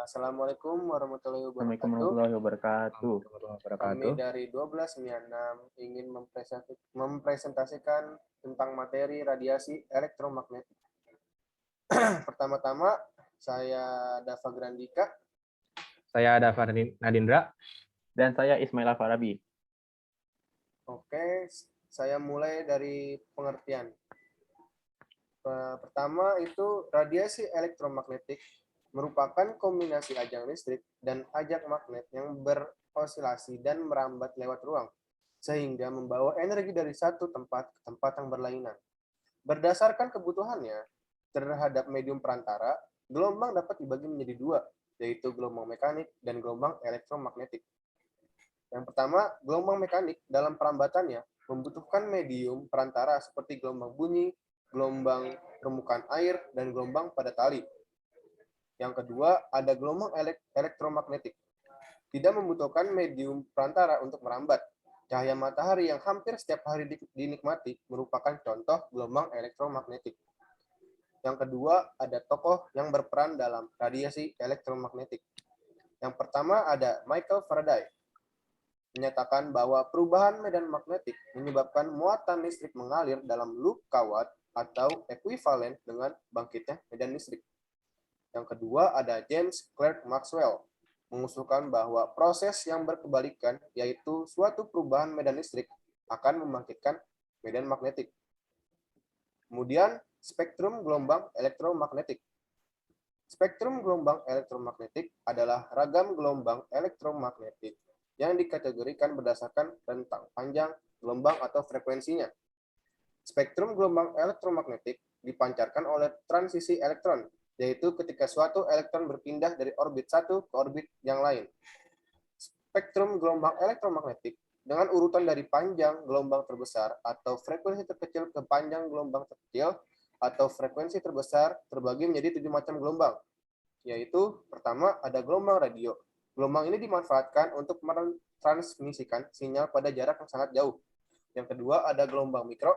Assalamualaikum warahmatullahi Assalamualaikum wabarakatuh. warahmatullahi wabarakatuh. Kami dari 1296 ingin mempresentasikan tentang materi radiasi elektromagnetik. Pertama-tama, saya Dava Grandika. Saya Dava Nadindra. Dan saya Ismail Farabi. Oke, saya mulai dari pengertian. Pertama itu radiasi elektromagnetik merupakan kombinasi ajang listrik dan ajang magnet yang berosilasi dan merambat lewat ruang, sehingga membawa energi dari satu tempat ke tempat yang berlainan. Berdasarkan kebutuhannya terhadap medium perantara, gelombang dapat dibagi menjadi dua, yaitu gelombang mekanik dan gelombang elektromagnetik. Yang pertama, gelombang mekanik dalam perambatannya membutuhkan medium perantara seperti gelombang bunyi, gelombang permukaan air, dan gelombang pada tali. Yang kedua, ada gelombang elektromagnetik. Tidak membutuhkan medium perantara untuk merambat. Cahaya matahari yang hampir setiap hari dinikmati merupakan contoh gelombang elektromagnetik. Yang kedua, ada tokoh yang berperan dalam radiasi elektromagnetik. Yang pertama ada Michael Faraday, menyatakan bahwa perubahan medan magnetik menyebabkan muatan listrik mengalir dalam loop kawat atau ekuivalen dengan bangkitnya medan listrik. Yang kedua ada James Clerk Maxwell, mengusulkan bahwa proses yang berkebalikan, yaitu suatu perubahan medan listrik, akan membangkitkan medan magnetik. Kemudian, spektrum gelombang elektromagnetik. Spektrum gelombang elektromagnetik adalah ragam gelombang elektromagnetik yang dikategorikan berdasarkan rentang panjang gelombang atau frekuensinya. Spektrum gelombang elektromagnetik dipancarkan oleh transisi elektron, yaitu ketika suatu elektron berpindah dari orbit satu ke orbit yang lain. Spektrum gelombang elektromagnetik dengan urutan dari panjang gelombang terbesar atau frekuensi terkecil ke panjang gelombang terkecil atau frekuensi terbesar terbagi menjadi 7 macam gelombang, yaitu pertama ada gelombang radio. Gelombang ini dimanfaatkan untuk mentransmisikan sinyal pada jarak yang sangat jauh. Yang kedua ada gelombang mikro.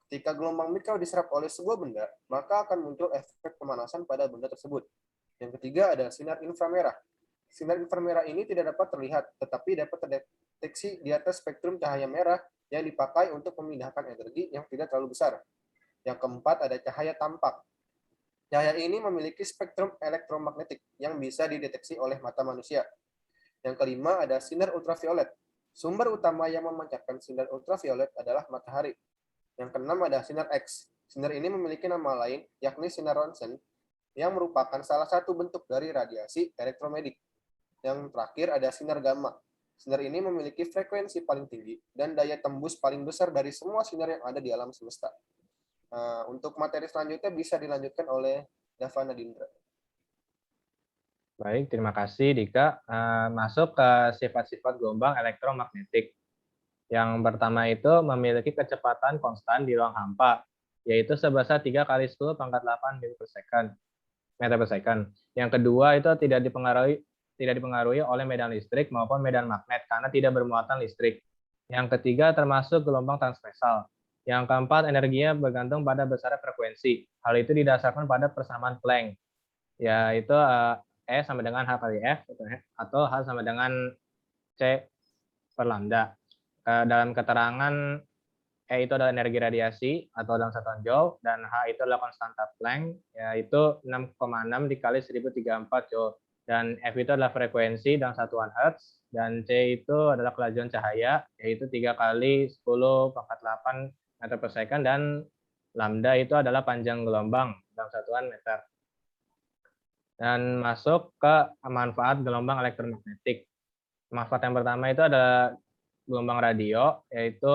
Ketika gelombang mikro diserap oleh sebuah benda, maka akan muncul efek pemanasan pada benda tersebut. Yang ketiga ada sinar inframerah. Sinar inframerah ini tidak dapat terlihat, tetapi dapat terdeteksi di atas spektrum cahaya merah yang dipakai untuk memindahkan energi yang tidak terlalu besar. Yang keempat ada cahaya tampak. Cahaya ini memiliki spektrum elektromagnetik yang bisa dideteksi oleh mata manusia. Yang kelima ada sinar ultraviolet. Sumber utama yang memancarkan sinar ultraviolet adalah matahari. Yang keenam ada sinar X. Sinar ini memiliki nama lain, yakni sinar Ronsen, yang merupakan salah satu bentuk dari radiasi elektromagnetik. Yang terakhir ada sinar gamma. Sinar ini memiliki frekuensi paling tinggi dan daya tembus paling besar dari semua sinar yang ada di alam semesta. Untuk materi selanjutnya bisa dilanjutkan oleh Dava Nadindra. Baik, terima kasih Dika. Masuk ke sifat-sifat gelombang elektromagnetik. Yang pertama itu memiliki kecepatan konstan di ruang hampa, yaitu sebesar 3 kali 10 pangkat 8 meter per second. Yang kedua itu tidak dipengaruhi oleh medan listrik maupun medan magnet karena tidak bermuatan listrik. Yang ketiga termasuk gelombang transversal. Yang keempat energinya bergantung pada besar frekuensi. Hal itu didasarkan pada persamaan Planck, yaitu E sama dengan H kali F atau H sama dengan C per lambda. Dalam keterangan E itu adalah energi radiasi atau dalam satuan joule, dan H itu adalah konstanta Planck, yaitu 6,6 dikali 1034 joule. Dan F itu adalah frekuensi dalam satuan Hertz, dan C itu adalah kelajuan cahaya, yaitu 3 kali 10 pangkat 8 meter per second, dan lambda itu adalah panjang gelombang dalam satuan meter. Dan masuk ke manfaat gelombang elektromagnetik. Manfaat yang pertama itu adalah gelombang radio, yaitu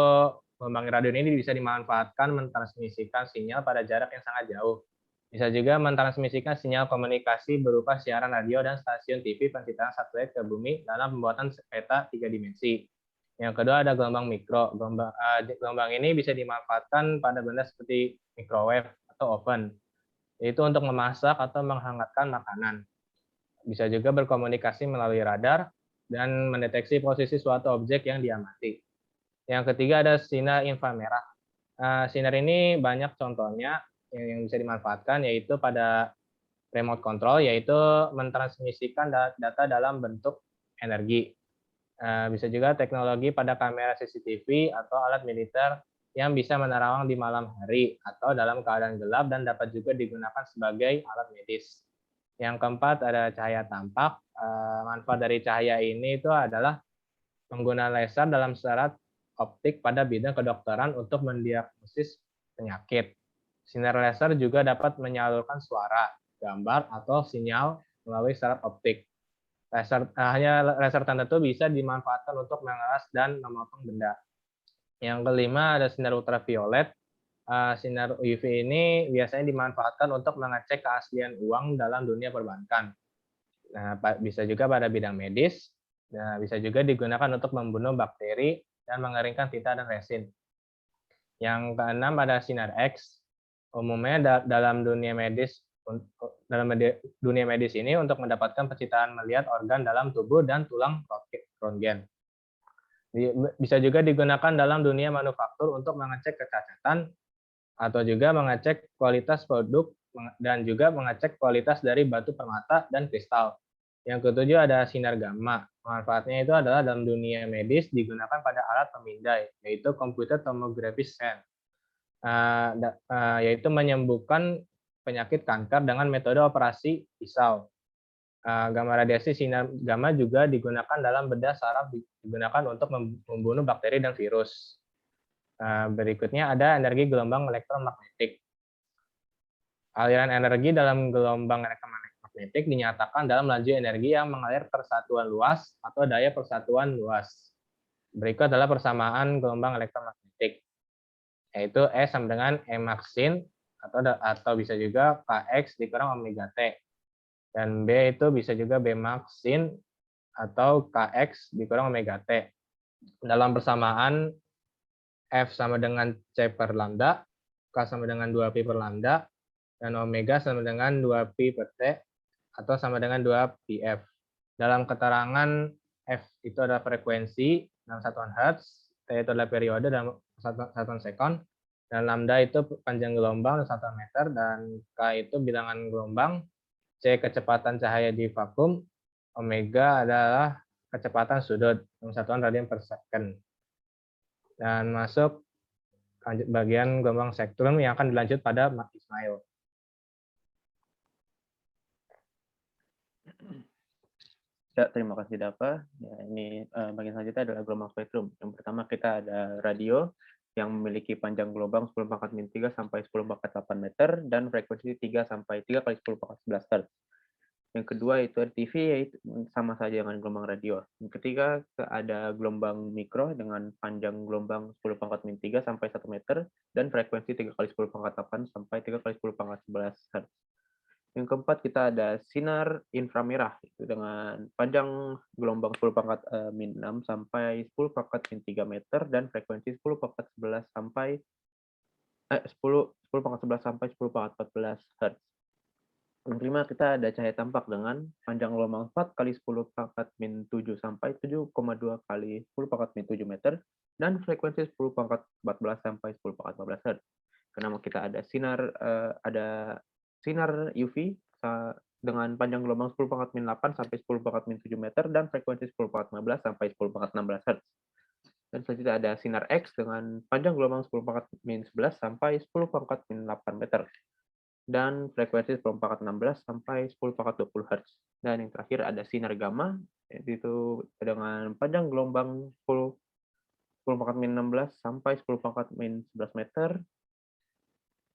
gelombang radio ini bisa dimanfaatkan mentransmisikan sinyal pada jarak yang sangat jauh. Bisa juga mentransmisikan sinyal komunikasi berupa siaran radio dan stasiun TV pencitraan satelit ke bumi dalam pembuatan peta 3 dimensi. Yang kedua ada gelombang mikro. Gelombang ini bisa dimanfaatkan pada benda seperti microwave atau oven, yaitu untuk memasak atau menghangatkan makanan. Bisa juga berkomunikasi melalui radar dan mendeteksi posisi suatu objek yang diamati. Yang ketiga ada sinar inframerah. Sinar ini banyak contohnya yang bisa dimanfaatkan, yaitu pada remote control, yaitu mentransmisikan data dalam bentuk energi. Bisa juga teknologi pada kamera CCTV atau alat militer yang bisa menerawang di malam hari atau dalam keadaan gelap dan dapat juga digunakan sebagai alat medis. Yang keempat ada cahaya tampak. Manfaat dari cahaya ini itu adalah penggunaan laser dalam syarat optik pada bidang kedokteran untuk mendiagnosis penyakit. Sinar laser juga dapat menyalurkan suara, gambar, atau sinyal melalui syarat optik. Hanya laser tertentu bisa dimanfaatkan untuk mengeras dan memotong benda. Yang kelima ada sinar ultraviolet. Sinar UV ini biasanya dimanfaatkan untuk mengecek keaslian uang dalam dunia perbankan. Nah, bisa juga pada bidang medis. Nah, bisa juga digunakan untuk membunuh bakteri dan mengeringkan tinta dan resin. Yang keenam ada sinar X. Umumnya dalam dunia medis ini untuk mendapatkan pencitraan melihat organ dalam tubuh dan tulang röntgen. Bisa juga digunakan dalam dunia manufaktur untuk mengecek kecacatan atau juga mengecek kualitas produk dan juga mengecek kualitas dari batu permata dan kristal. Yang ketujuh ada sinar gamma. Manfaatnya itu adalah dalam dunia medis digunakan pada alat pemindai, yaitu computer tomography scan, yaitu menyembuhkan penyakit kanker dengan metode operasi pisau. Gamma radiasi sinar gamma juga digunakan dalam bedah saraf, digunakan untuk membunuh bakteri dan virus. Berikutnya ada energi gelombang elektromagnetik. Aliran energi dalam gelombang elektromagnetik dinyatakan dalam laju energi yang mengalir persatuan luas atau daya persatuan luas. Berikut adalah persamaan gelombang elektromagnetik, yaitu E sama dengan E maxsin atau bisa juga Kx dikurang omega T. Dan B itu bisa juga B maxsin atau Kx dikurang omega T. Dalam persamaan F sama dengan C per lambda, K sama dengan 2pi per lambda, dan omega sama dengan 2pi per T, atau sama dengan 2pf. Dalam keterangan F itu adalah frekuensi dalam satuan Hertz, T itu adalah periode dalam satuan sekon, dan lambda itu panjang gelombang dalam satuan meter, dan K itu bilangan gelombang, C kecepatan cahaya di vakum, omega adalah kecepatan sudut dalam satuan radian per second. Dan masuk bagian gelombang spektrum yang akan dilanjut pada Ismail. Ya, terima kasih Dava. Ya, ini bagian selanjutnya adalah gelombang spektrum. Yang pertama kita ada radio yang memiliki panjang gelombang 10⁻⁻³ sampai 10⁻⁸ meter dan frekuensi 3 sampai 3 kali 10⁻11 Hz. Yang kedua itu ada TV, yaitu sama saja dengan gelombang radio. Yang ketiga ada gelombang mikro dengan panjang gelombang 10⁻⁻³ sampai 1 meter dan frekuensi 3 kali 10⁻⁸ sampai 3 kali 10⁻11 Hz. Yang keempat kita ada sinar inframerah itu dengan panjang gelombang 10⁻⁻⁶ sampai 10⁻⁻³ meter dan frekuensi 10⁻11 sampai 10⁻11 sampai 10⁻14 Hz. Yang kelima kita ada cahaya tampak dengan panjang gelombang 4 kali 10⁻⁻⁷ sampai 7,2 kali 10⁻⁻7 meter dan frekuensi 10⁻14 sampai 10⁻15 Hz. Kenapa kita ada sinar UV dengan panjang gelombang 10⁻⁸ sampai 10⁻⁷ meter dan frekuensi 10⁻15 sampai 10⁻16 Hz. Dan selanjutnya ada sinar X dengan panjang gelombang 10⁻⁻11 sampai 10⁻⁸ meter dan frekuensi 10⁻16 sampai 10⁻20 Hz. Dan yang terakhir ada sinar gamma, yaitu dengan panjang gelombang 10⁻⁻16 sampai 10⁻⁻11 meter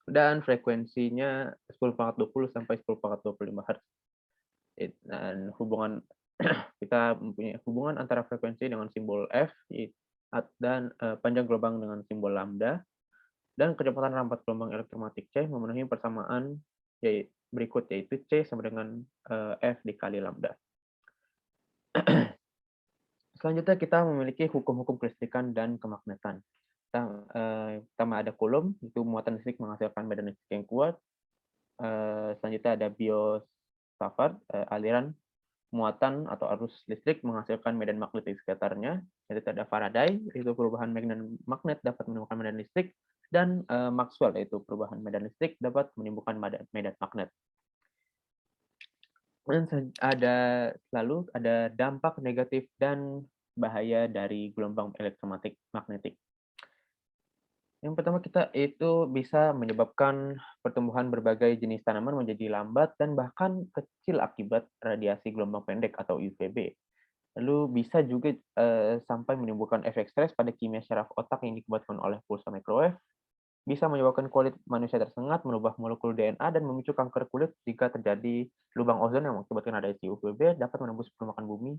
dan frekuensinya 10⁻20 sampai 10⁻25 Hz. Dan hubungan kita mempunyai hubungan antara frekuensi dengan simbol F dan panjang gelombang dengan simbol lambda dan kecepatan rampat gelombang elektromagnetik C memenuhi persamaan berikut, yaitu C sama dengan F dikali lambda. Selanjutnya kita memiliki hukum-hukum kelistrikan dan kemagnetan. Pertama ada Coulomb, itu muatan listrik menghasilkan medan listrik yang kuat. Selanjutnya ada Biot-Savart, aliran muatan atau arus listrik menghasilkan medan magnet di sekitarnya. Selanjutnya ada Faraday, itu perubahan magnet dapat menimbulkan medan listrik, dan Maxwell, yaitu perubahan medan listrik dapat menimbulkan medan magnet. Lalu ada dampak negatif dan bahaya dari gelombang elektromagnetik. Yang pertama kita itu bisa menyebabkan pertumbuhan berbagai jenis tanaman menjadi lambat dan bahkan kecil akibat radiasi gelombang pendek atau UVB. Lalu bisa juga sampai menimbulkan efek stres pada kimia syaraf otak yang dikibatkan oleh pulsa microwave, bisa menyebabkan kulit manusia tersengat, merubah molekul DNA, dan memicu kanker kulit jika terjadi lubang ozon yang mengakibatkan radiasi UVB dapat menembus permukaan bumi,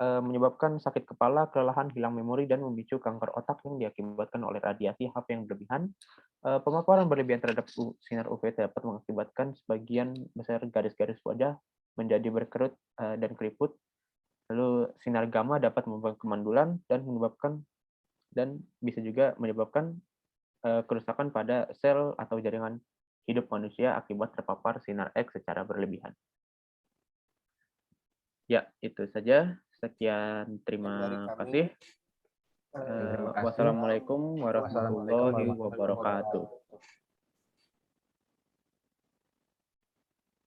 menyebabkan sakit kepala, kelelahan, hilang memori, dan memicu kanker otak yang diakibatkan oleh radiasi HP yang berlebihan. Pemaparan berlebihan terhadap sinar UV dapat mengakibatkan sebagian besar garis-garis wajah menjadi berkerut dan keriput. Lalu sinar gamma dapat menyebabkan kemandulan dan bisa juga menyebabkan kerusakan pada sel atau jaringan hidup manusia akibat terpapar sinar X secara berlebihan. Ya, itu saja. Sekian, terima Dari kami. kasih. Terima kasih. Wassalamualaikum warahmatullahi wabarakatuh.